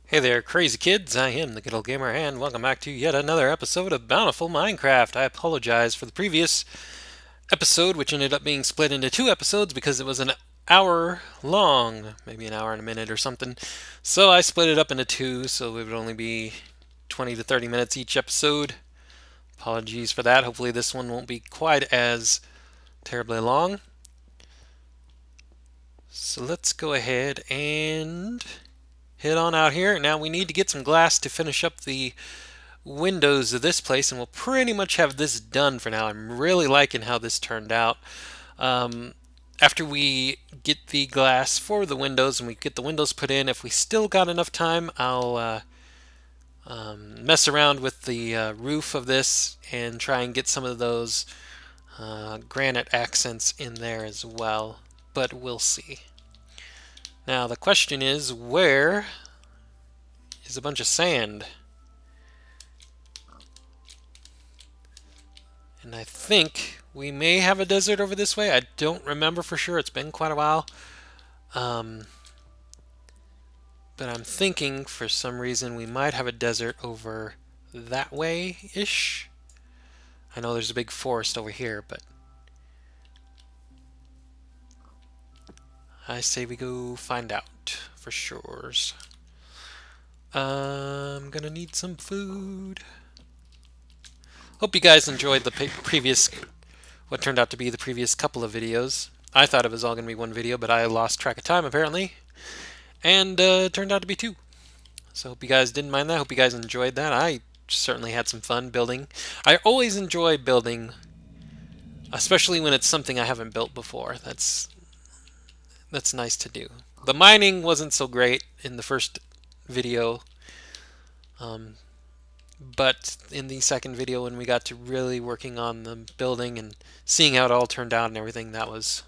Hey there, crazy kids! I am the GoodOldGamer, and welcome back to yet another episode of Bountiful Minecraft. I apologize for the previous episode, which ended up being split into two episodes because it was an hour long, maybe an hour and a minute or something. So I split it up into two, so it would only be 20 to 30 minutes each episode. Apologies for that. Hopefully, this one won't be quite as terribly long. So let's go ahead and head on out here. Now we need to get some glass to finish up the windows of this place, and we'll pretty much have this done for now. I'm really liking how this turned out. Um, After we get the glass for the windows and we get the windows put in, if we still got enough time, I'll mess around with the roof of this and try and get some of those granite accents in there as well. But we'll see. Now the question is, where is a bunch of sand? And I think we may have a desert over this way. I don't remember for sure. It's been quite a while. Um, but I'm thinking for some reason we might have a desert over that way-ish. I know there's a big forest over here, but I say we go find out for sure. I'm gonna need some food. Hope you guys enjoyed the previous, what turned out to be the previous couple of videos. I thought it was all gonna be one video, but I lost track of time apparently. And it turned out to be two. So hope you guys didn't mind that. Hope you guys enjoyed that. I certainly had some fun building. I always enjoy building, especially when it's something I haven't built before. That's nice to do. The mining wasn't so great in the first video, um, but in the second video when we got to really working on the building and seeing how it all turned out and everything, that was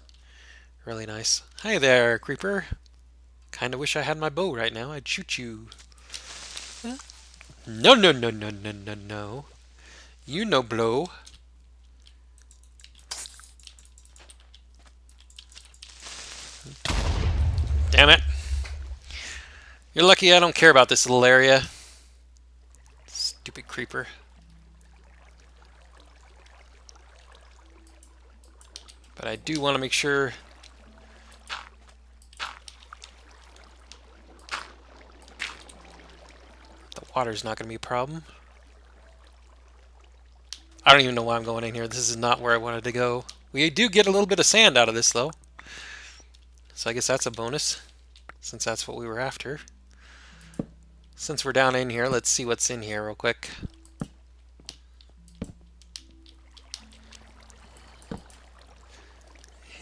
really nice. Hi there, creeper. Kinda wish I had my bow right now. I'd shoot you. No, no, no, no, no, no, no. You no blow. Damn it. You're lucky I don't care about this little area. Stupid creeper. But I do want to make sure the water's not going to be a problem. I don't even know why I'm going in here. This is not where I wanted to go. We do get a little bit of sand out of this, though. So I guess that's a bonus, since that's what we were after. Since we're down in here, let's see what's in here real quick.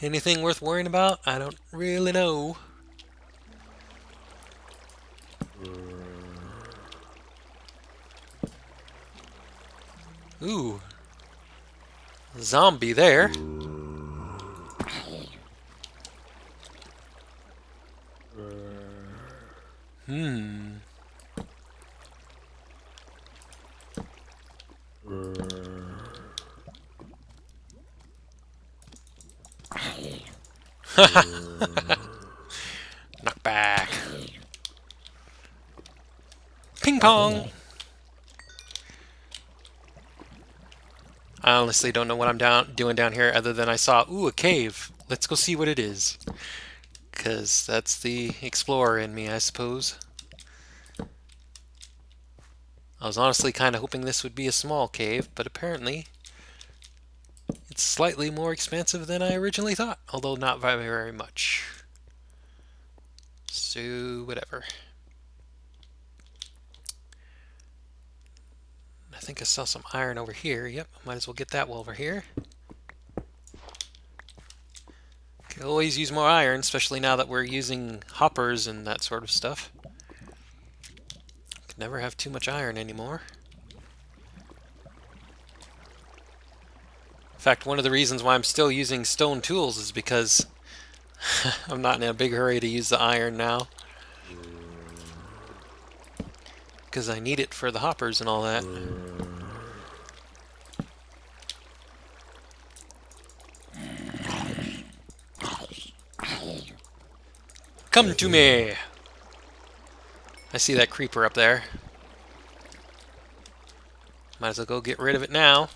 Anything worth worrying about? I don't really know. Ooh. Zombie there. Hmm. Knock back. Ping pong. I honestly don't know what I'm doing down here other than I saw, ooh, a cave. Let's go see what it is. Because that's the explorer in me, I suppose. I was honestly kind of hoping this would be a small cave, but apparently it's slightly more expansive than I originally thought, although not very, very much. So, whatever. I think I saw some iron over here. Yep, might as well get that while we're here. Can always use more iron, especially now that we're using hoppers and that sort of stuff. Can never have too much iron anymore. In fact, one of the reasons why I'm still using stone tools is because I'm not in a big hurry to use the iron now. Because I need it for the hoppers and all that. Come to me! I I see that creeper up there. Might as well go get rid of it now.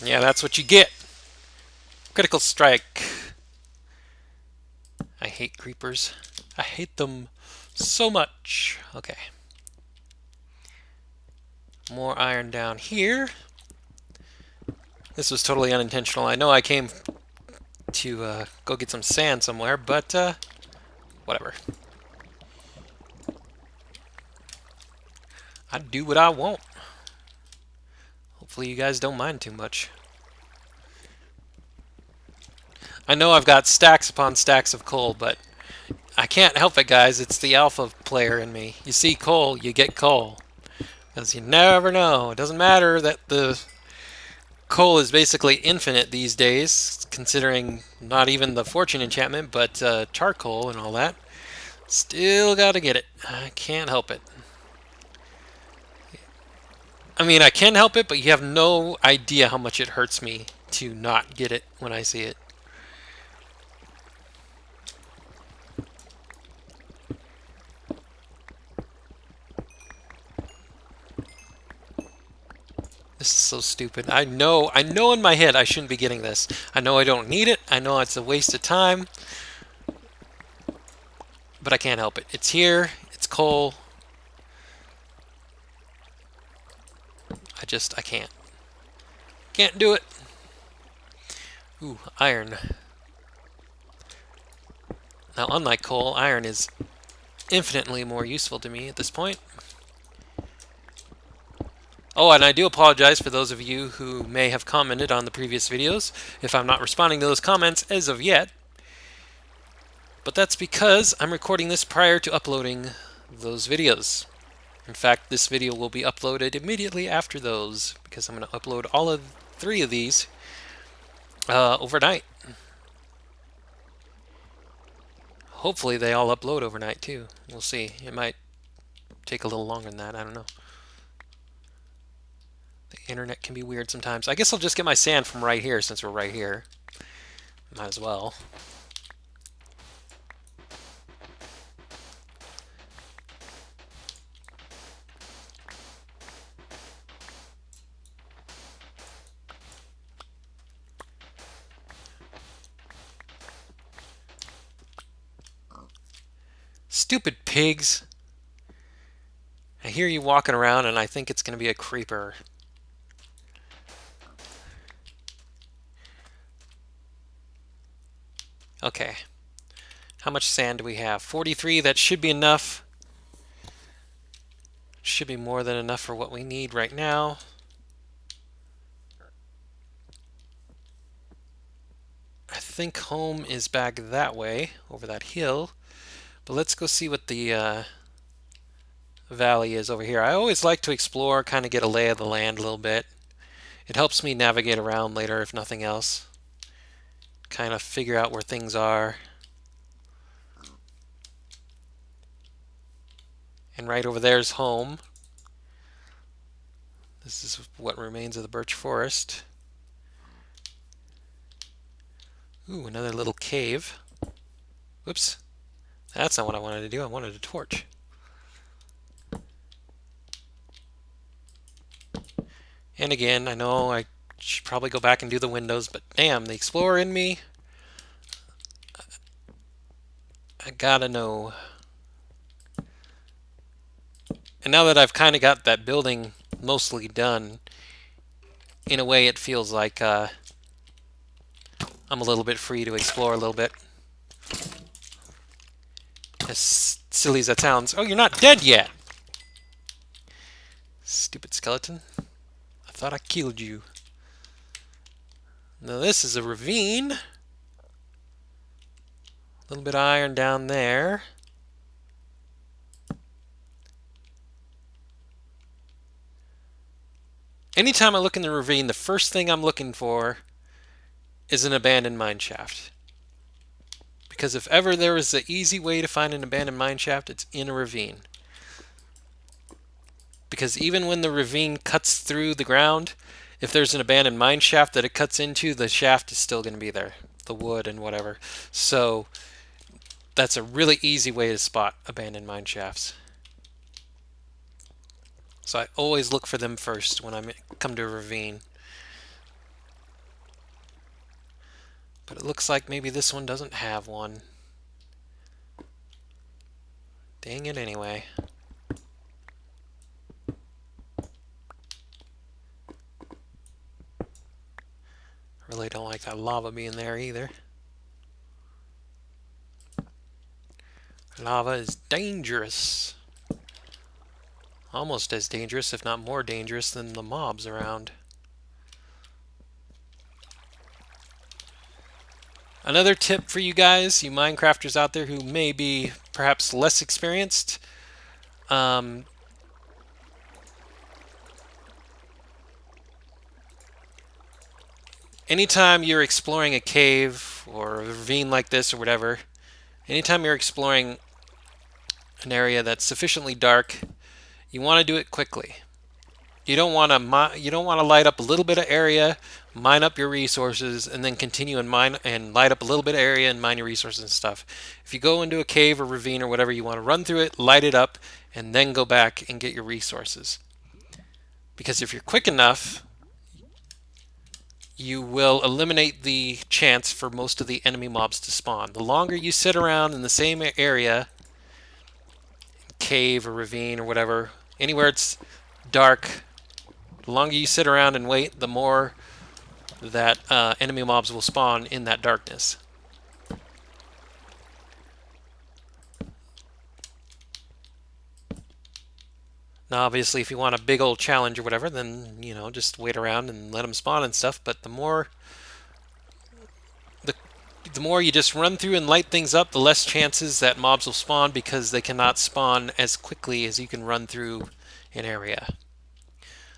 Yeah, that's what you get. Critical strike. I hate creepers. I hate them so much. Okay. More iron down here. This was totally unintentional. I know I came to go get some sand somewhere, but whatever. I do what I want. Hopefully you guys don't mind too much. I know I've got stacks upon stacks of coal, but I can't help it, guys. It's the alpha player in me. You see coal, you get coal. Because you never know. It doesn't matter that the coal is basically infinite these days, considering not even the fortune enchantment, but charcoal and all that. Still gotta get it. I can't help it. I mean, I can help it, but you have no idea how much it hurts me to not get it when I see it. This is so stupid. I know in my head I shouldn't be getting this. I know I don't need it. I know it's a waste of time. But I can't help it. It's here. It's coal. I can't. Can't do it. Ooh, iron. Now, unlike coal, iron is infinitely more useful to me at this point. Oh, and I do apologize for those of you who may have commented on the previous videos if I'm not responding to those comments as of yet. But that's because I'm recording this prior to uploading those videos. In fact, this video will be uploaded immediately after those because I'm going to upload all of 3 of these overnight. Hopefully they all upload overnight too. We'll see. It might take a little longer than that. I don't know. The internet can be weird sometimes. I guess I'll just get my sand from right here since we're right here. Might as well. Stupid pigs. I hear you walking around and I think it's going to be a creeper. Okay. How much sand do we have? 43. That should be enough. Should be more than enough for what we need right now. I think home is back that way, over that hill. But let's go see what the valley is over here. I always like to explore, kind of get a lay of the land a little bit. It helps me navigate around later, if nothing else. Kind of figure out where things are. And right over there is home. This is what remains of the birch forest. Ooh, another little cave. Whoops. That's not what I wanted to do. I wanted a torch. And again, I know I should probably go back and do the windows, but damn, the explorer in me. I gotta know. And now that I've kind of got that building mostly done, in a way it feels like I'm a little bit free to explore a little bit. As silly as that sounds. Oh, you're not dead yet! Stupid skeleton. I thought I killed you. Now this is a ravine. A little bit of iron down there. Anytime I look in the ravine, the first thing I'm looking for is an abandoned mine shaft. Because if ever there is an easy way to find an abandoned mine shaft, it's in a ravine. Because even when the ravine cuts through the ground, if there's an abandoned mine shaft that it cuts into, the shaft is still going to be there. the wood and whatever. So that's a really easy way to spot abandoned mine shafts. So I always look for them first when I come to a ravine. But it looks like maybe this one doesn't have one. Dang it anyway. Really don't like that lava being there either. Lava is dangerous. Almost as dangerous, if not more dangerous, than the mobs around. Another tip for you guys, you Minecrafters out there who may be perhaps less experienced. Anytime you're exploring a cave or a ravine like this or whatever, anytime you're exploring an area that's sufficiently dark, you want to do it quickly. You don't want to light up a little bit of area, mine up your resources, and then continue and mine and light up a little bit of area and mine your resources and stuff. If you go into a cave or ravine or whatever, you want to run through it, light it up, and then go back and get your resources. Because if you're quick enough, you will eliminate the chance for most of the enemy mobs to spawn. The longer you sit around in the same area, cave or ravine or whatever, anywhere it's dark, the longer you sit around and wait, the more that enemy mobs will spawn in that darkness. Now, obviously, if you want a big old challenge or whatever, then, you know, just wait around and let them spawn and stuff. But the more you just run through and light things up, the less chances that mobs will spawn because they cannot spawn as quickly as you can run through an area.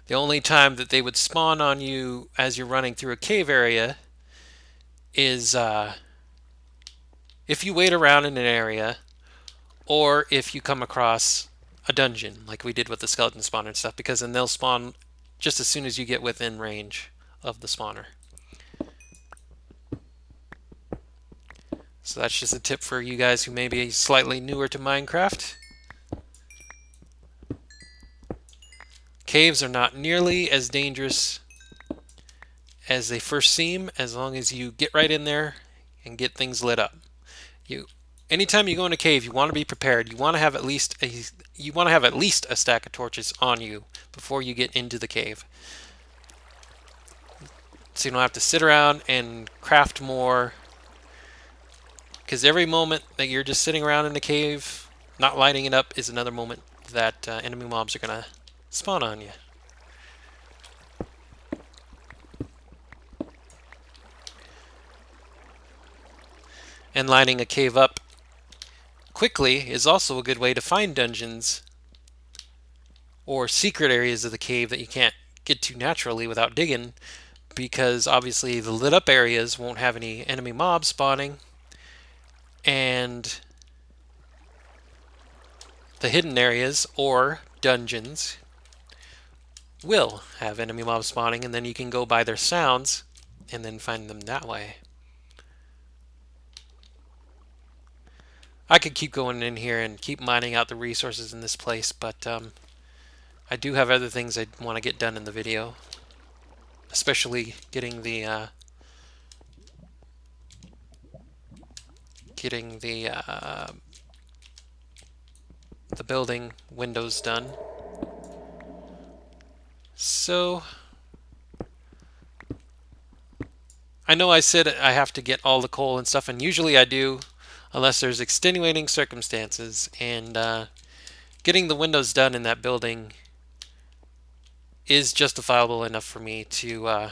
The only time that they would spawn on you as you're running through a cave area is if you wait around in an area or if you come across a dungeon like we did with the skeleton spawner and stuff, because then they'll spawn just as soon as you get within range of the spawner. So that's just a tip for you guys who may be slightly newer to Minecraft. Caves are not nearly as dangerous as they first seem, as long as you get right in there and get things lit up. Anytime you go in a cave, you want to be prepared. You want to have at least a stack of torches on you before you get into the cave, so you don't have to sit around and craft more. Because every moment that you're just sitting around in the cave, not lighting it up, is another moment that enemy mobs are gonna spawn on you. And lighting a cave up quickly is also a good way to find dungeons or secret areas of the cave that you can't get to naturally without digging, because obviously the lit up areas won't have any enemy mobs spawning, and the hidden areas or dungeons will have enemy mobs spawning, and then you can go by their sounds and then find them that way. I could keep going in here and keep mining out the resources in this place, but I do have other things I want to get done in the video, especially getting the building windows done. So I know I said I have to get all the coal and stuff, and usually I do, unless there's extenuating circumstances, and getting the windows done in that building is justifiable enough for me to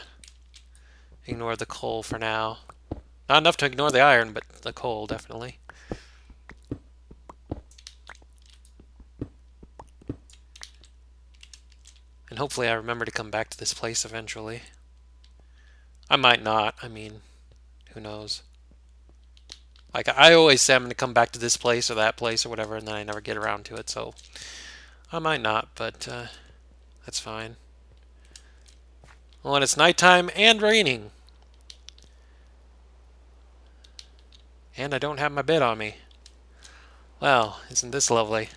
ignore the coal for now. Not enough to ignore the iron, but the coal definitely. And hopefully I remember to come back to this place eventually. I might not. I mean, who knows? Like, I always say I'm going to come back to this place or that place or whatever, and then I never get around to it, so I might not, but that's fine. Well, and it's nighttime and raining. And I don't have my bed on me. Well, isn't this lovely?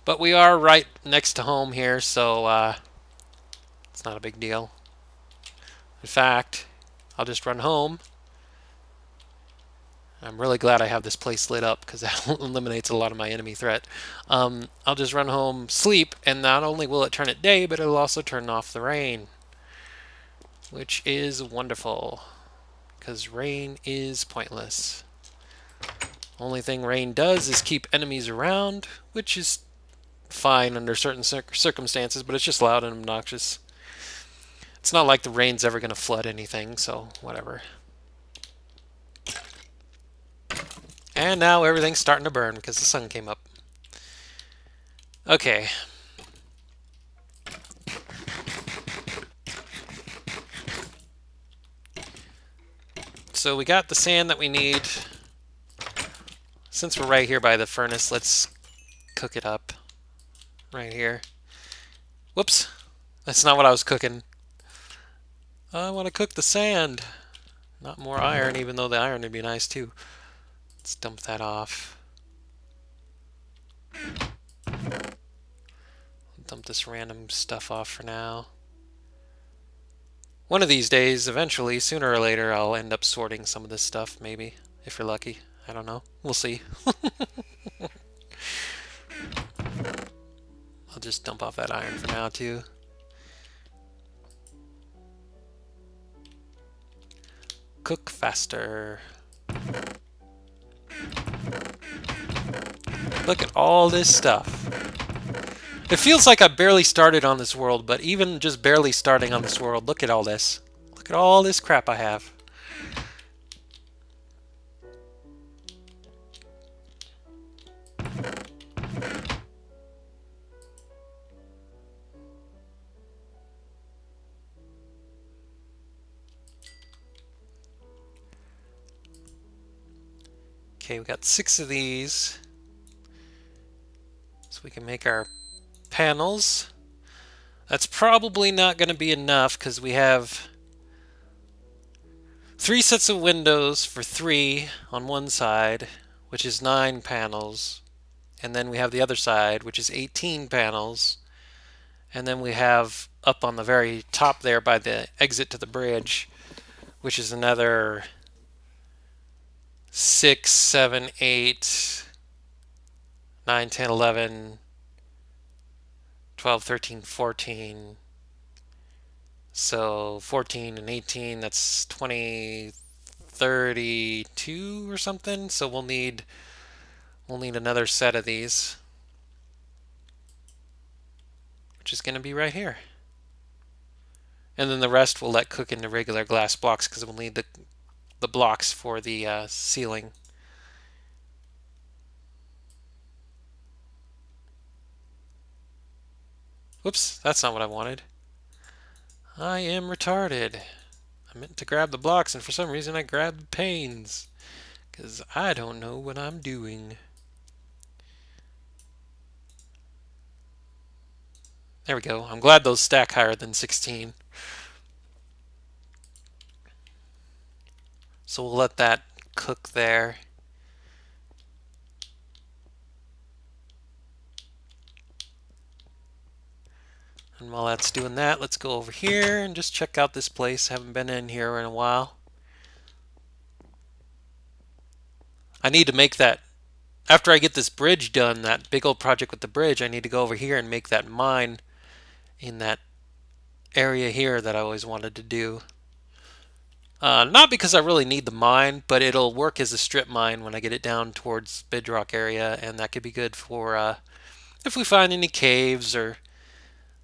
But we are right next to home here, so it's not a big deal. In fact, I'll just run home. I'm really glad I have this place lit up because that eliminates a lot of my enemy threat. I'll just run home, sleep, and not only will it turn it day, but it'll also turn off the rain, which is wonderful because rain is pointless. Only thing rain does is keep enemies around, which is fine under certain circumstances, but it's just loud and obnoxious. It's not like the rain's ever going to flood anything, so whatever. And now everything's starting to burn because the sun came up. Okay. So we got the sand that we need. Since we're right here by the furnace, let's cook it up. Right here. Whoops. That's not what I was cooking. I want to cook the sand. Not more iron, even though the iron would be nice too. Let's dump that off. Dump this random stuff off for now. One of these days, eventually, sooner or later, I'll end up sorting some of this stuff, maybe, if you're lucky. I don't know. We'll see. I'll just dump off that iron for now, too. Cook faster. Look at all this stuff. It feels like I barely started on this world, but even just barely starting on this world, look at all this. Look at all this crap I have. Okay, we got 6 of these. So we can make our panels. That's probably not going to be enough because we have 3 sets of windows for 3 on one side, which is 9 panels. And then we have the other side, which is 18 panels. And then we have up on the very top there by the exit to the bridge, which is another 6, 7, 8, 9, 10, 11, 12, 13, 14. So 14 and 18, that's 20, 32 or something. So we'll need another set of these, which is going to be right here. And then the rest we'll let cook into regular glass blocks because we'll need the blocks for the ceiling. Whoops, that's not what I wanted. I am retarded. I meant to grab the blocks, and for some reason I grabbed the panes. Because I don't know what I'm doing. There we go. I'm glad those stack higher than 16. So we'll let that cook there. And while that's doing that, let's go over here and just check out this place. Haven't been in here in a while. I need to make that, after I get this bridge done, that big old project with the bridge, I need to go over here and make that mine in that area here that I always wanted to do. Not because I really need the mine, but it'll work as a strip mine when I get it down towards Bedrock area, and that could be good for if we find any caves or,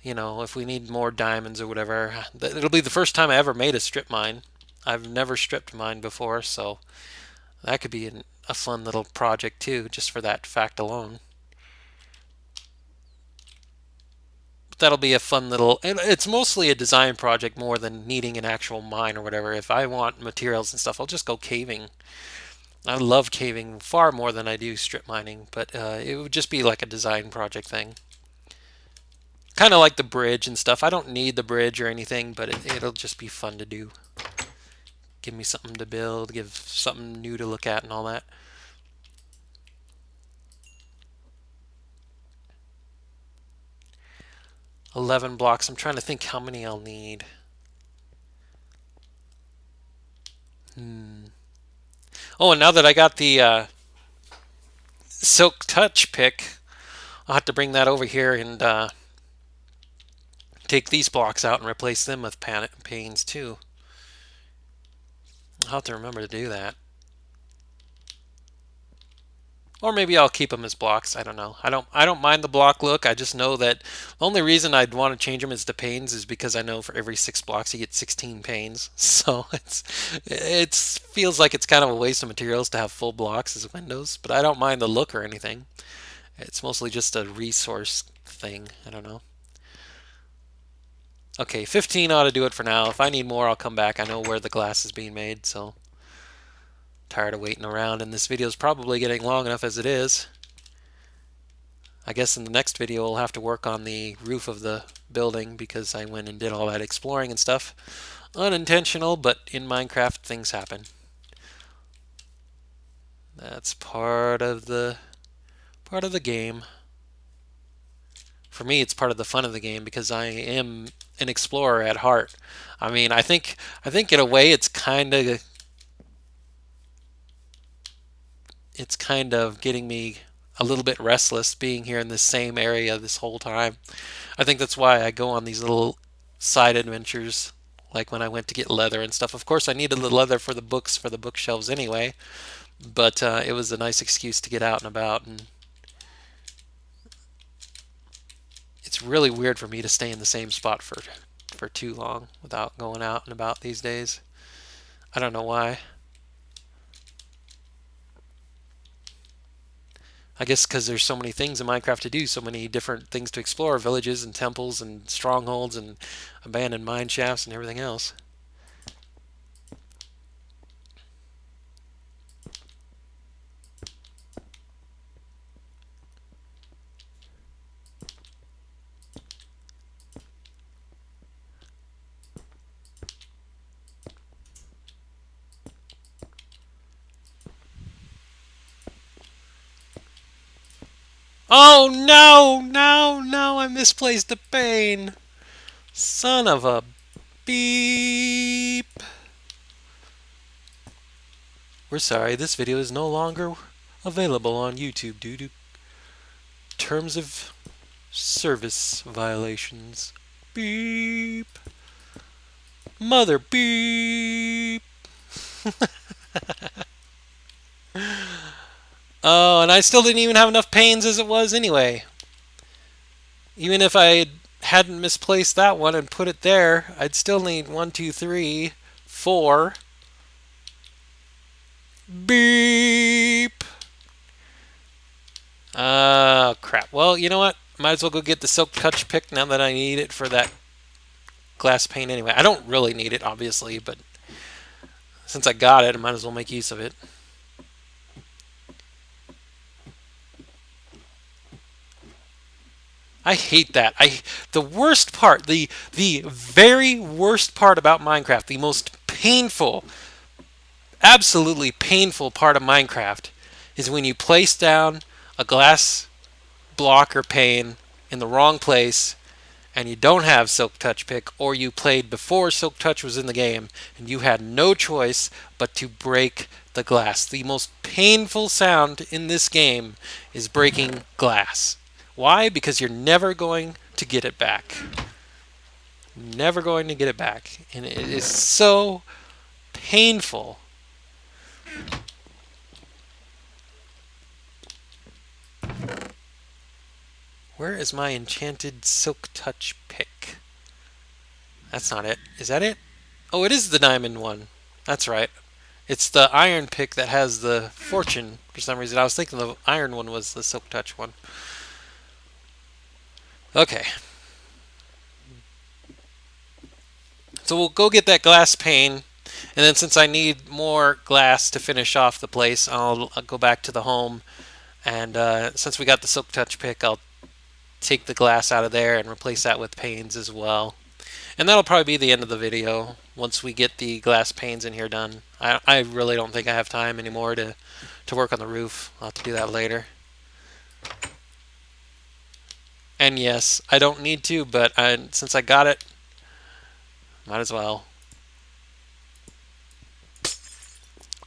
you know, if we need more diamonds or whatever. It'll be the first time I ever made a strip mine. I've never stripped mine before, so that could be a fun little project too, just for that fact alone. That'll be a fun little, it's mostly a design project more than needing an actual mine or whatever. If I want materials and stuff, I'll just go caving. I love caving far more than I do strip mining, but it would just be like a design project thing. Kind of like the bridge and stuff. I don't need the bridge or anything, but it'll just be fun to do. Give me something to build, give something new to look at and all that. $11 blocks. I'm trying to think how many I'll need. Oh, and now that I got the Silk Touch pick, I'll have to bring that over here and take these blocks out and replace them with panes too. I'll have to remember to do that. Or maybe I'll keep them as blocks. I don't know. I don't mind the block look. I just know that the only reason I'd want to change them as to panes is because I know for every 6 blocks you get 16 panes. So it feels like it's kind of a waste of materials to have full blocks as windows, but I don't mind the look or anything. It's mostly just a resource thing. I don't know. Okay, 15 ought to do it for now. If I need more, I'll come back. I know where the glass is being made, so tired of waiting around, and this video is probably getting long enough as it is. I guess in the next video we'll have to work on the roof of the building because I went and did all that exploring and stuff. Unintentional, but in Minecraft things happen. That's part of the game. For me, it's part of the fun of the game because I am an explorer at heart. I mean, I think in a way it's kind of getting me a little bit restless being here in this same area this whole time. I think that's why I go on these little side adventures, like when I went to get leather and stuff. Of course, I needed the leather for the books for the bookshelves anyway, but it was a nice excuse to get out and about. And it's really weird for me to stay in the same spot for too long without going out and about these days. I don't know why. I guess because there's so many things in Minecraft to do, so many different things to explore, villages and temples and strongholds and abandoned mine shafts and everything else. Oh no, no, no, I misplaced the pane. Son of a beep. We're sorry, this video is no longer available on YouTube due to terms of service violations. Beep. Mother beep. Oh, and I still didn't even have enough panes as it was anyway. Even if I hadn't misplaced that one and put it there, I'd still need 1, 2, 3, 4. Beep. Crap. Well, you know what? Might as well go get the Silk Touch pick now that I need it for that glass pane anyway. I don't really need it, obviously, but since I got it, I might as well make use of it. I hate that. The worst part, the very worst part about Minecraft, the most painful, absolutely painful part of Minecraft is when you place down a glass block or pane in the wrong place and you don't have Silk Touch pick, or you played before Silk Touch was in the game and you had no choice but to break the glass. The most painful sound in this game is breaking glass. Why? Because you're never going to get it back. Never going to get it back. And it is so painful. Where is my enchanted Silk Touch pick? That's not it. Is that it? Oh, it is the diamond one. That's right. It's the iron pick that has the fortune for some reason. I was thinking the iron one was the Silk Touch one. Okay. So we'll go get that glass pane, and then since I need more glass to finish off the place, I'll go back to the home, and since we got the Silk Touch pick, I'll take the glass out of there and replace that with panes as well. And that'll probably be the end of the video once we get the glass panes in here done. I really don't think I have time anymore to work on the roof. I'll have to do that later. And yes, I don't need to, but since I got it, might as well.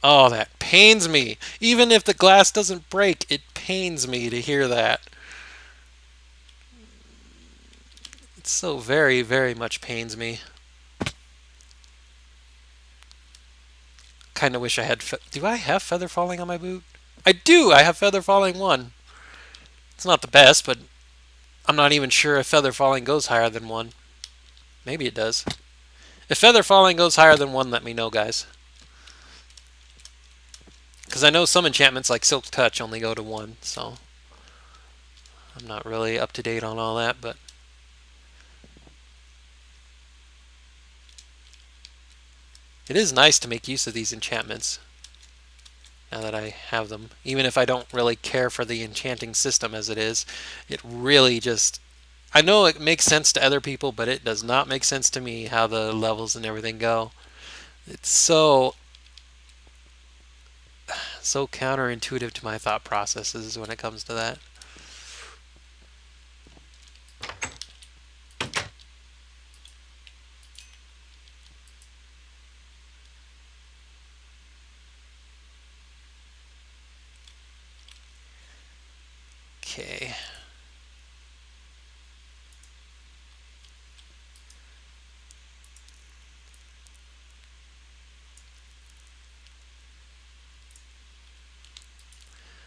Oh, that pains me. Even if the glass doesn't break, it pains me to hear that. It so very, very much pains me. Kind of wish I had... Do I have feather falling on my boot? I do! I have feather falling 1. It's not the best, but I'm not even sure if feather falling goes higher than 1. Maybe it does. If feather falling goes higher than 1, let me know, guys. Because I know some enchantments like Silk Touch only go to 1, so I'm not really up to date on all that, but it is nice to make use of these enchantments now that I have them. Even if I don't really care for the enchanting system as it is, it really just... I know it makes sense to other people, but it does not make sense to me how the levels and everything go. It's so counterintuitive to my thought processes when it comes to that. Okay.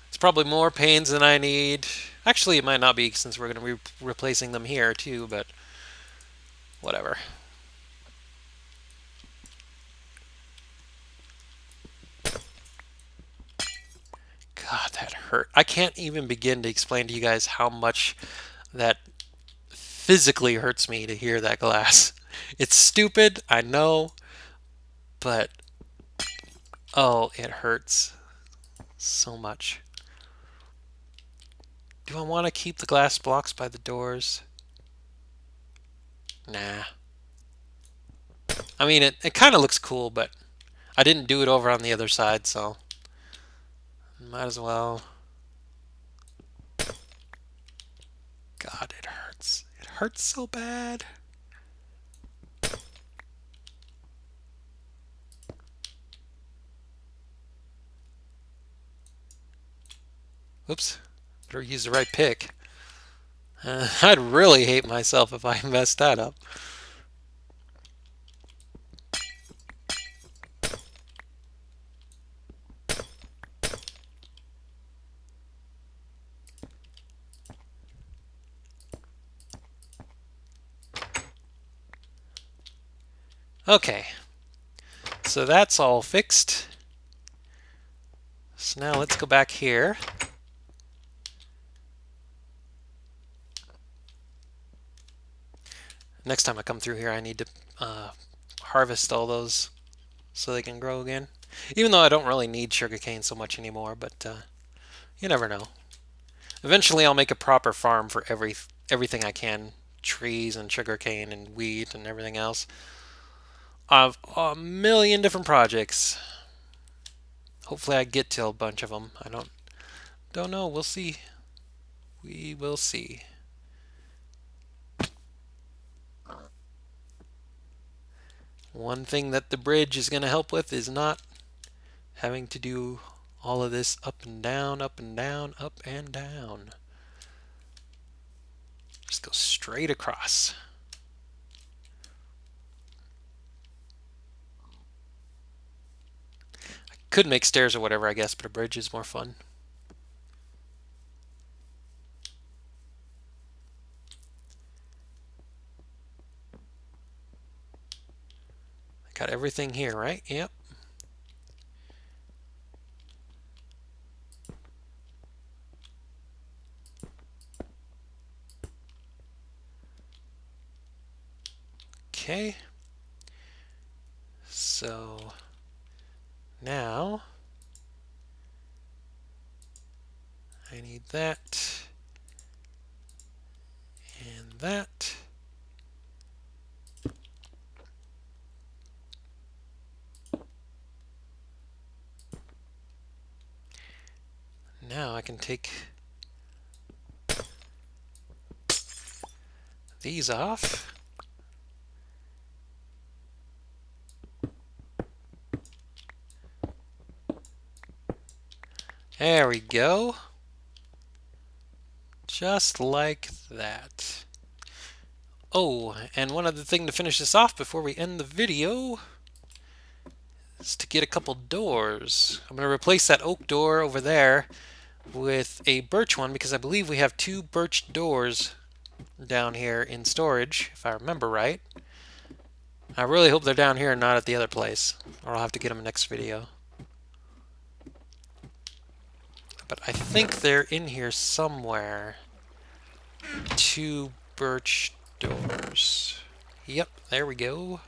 It's probably more panes than I need. Actually, it might not be since we're going to be replacing them here too, but whatever. God, that hurt. I can't even begin to explain to you guys how much that physically hurts me to hear that glass. It's stupid, I know, but oh, it hurts so much. Do I want to keep the glass blocks by the doors? Nah. I mean, it kind of looks cool, but I didn't do it over on the other side, so might as well. God, it hurts. It hurts so bad. Oops. Better use the right pick. I'd really hate myself if I messed that up. Okay. So that's all fixed. So now let's go back here. Next time I come through here, I need to harvest all those so they can grow again. Even though I don't really need sugarcane so much anymore, but you never know. Eventually I'll make a proper farm for everything I can. Trees and sugarcane and wheat and everything else. I've a million different projects. Hopefully I get to a bunch of them. I don't know. We'll see. We will see. One thing that the bridge is going to help with is not having to do all of this up and down, up and down, up and down. Just go straight across. I could make stairs or whatever, I guess, but a bridge is more fun. Got everything here, right? Yep. Okay. So now I need that. that. Now I can take these off. There we go. Just like that. Oh, and one other thing to finish this off before we end the video is to get a couple doors. I'm going to replace that oak door over there with a birch one because I believe we have 2 birch doors down here in storage, if I remember right. I really hope they're down here and not at the other place, or I'll have to get them next video. But I think they're in here somewhere. 2 birch doors. Yep, there we go.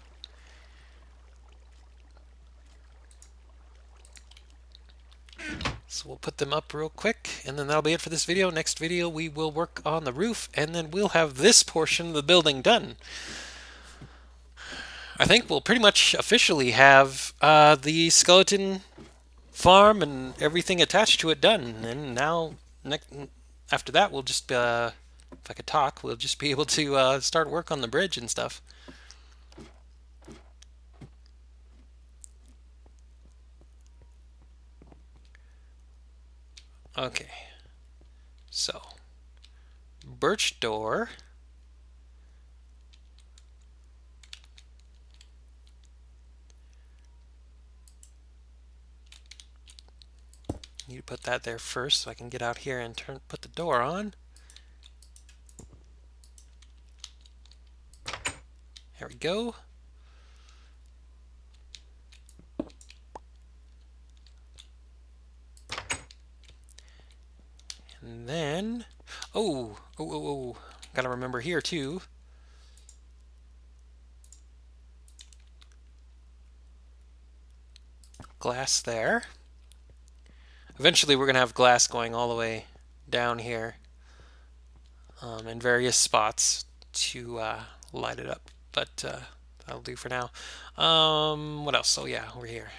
So we'll put them up real quick, and then that'll be it for this video. Next video we will work on the roof, and then we'll have this portion of the building done. I think we'll pretty much officially have the skeleton farm and everything attached to it done. And now, after that, we'll just, if I could talk, we'll just be able to start work on the bridge and stuff. Okay, so birch door. Need to put that there first so I can get out here and put the door on. There we go. And then, oh, gotta remember here too. Glass there. Eventually we're gonna have glass going all the way down here in various spots to light it up, but that'll do for now. What else? Oh yeah, over here.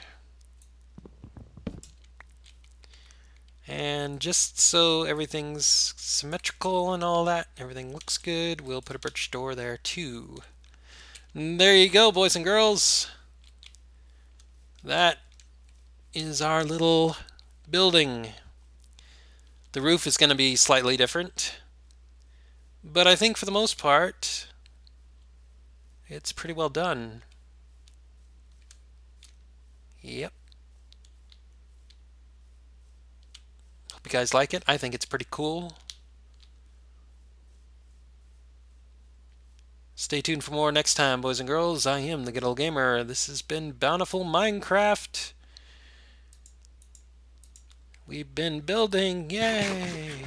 And just so everything's symmetrical and all that, everything looks good, we'll put a birch door there too. And there you go, boys and girls. That is our little building. The roof is going to be slightly different, but I think for the most part, it's pretty well done. Yep. Hope you guys like it. I think it's pretty cool. Stay tuned for more next time, boys and girls. I am the Good Old Gamer. This has been Bountiful Minecraft. We've been building. Yay!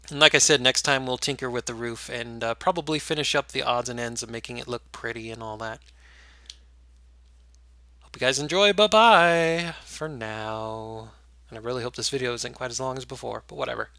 And like I said, next time we'll tinker with the roof and probably finish up the odds and ends of making it look pretty and all that. Hope you guys enjoy. Bye-bye for now. And I really hope this video isn't quite as long as before, but whatever.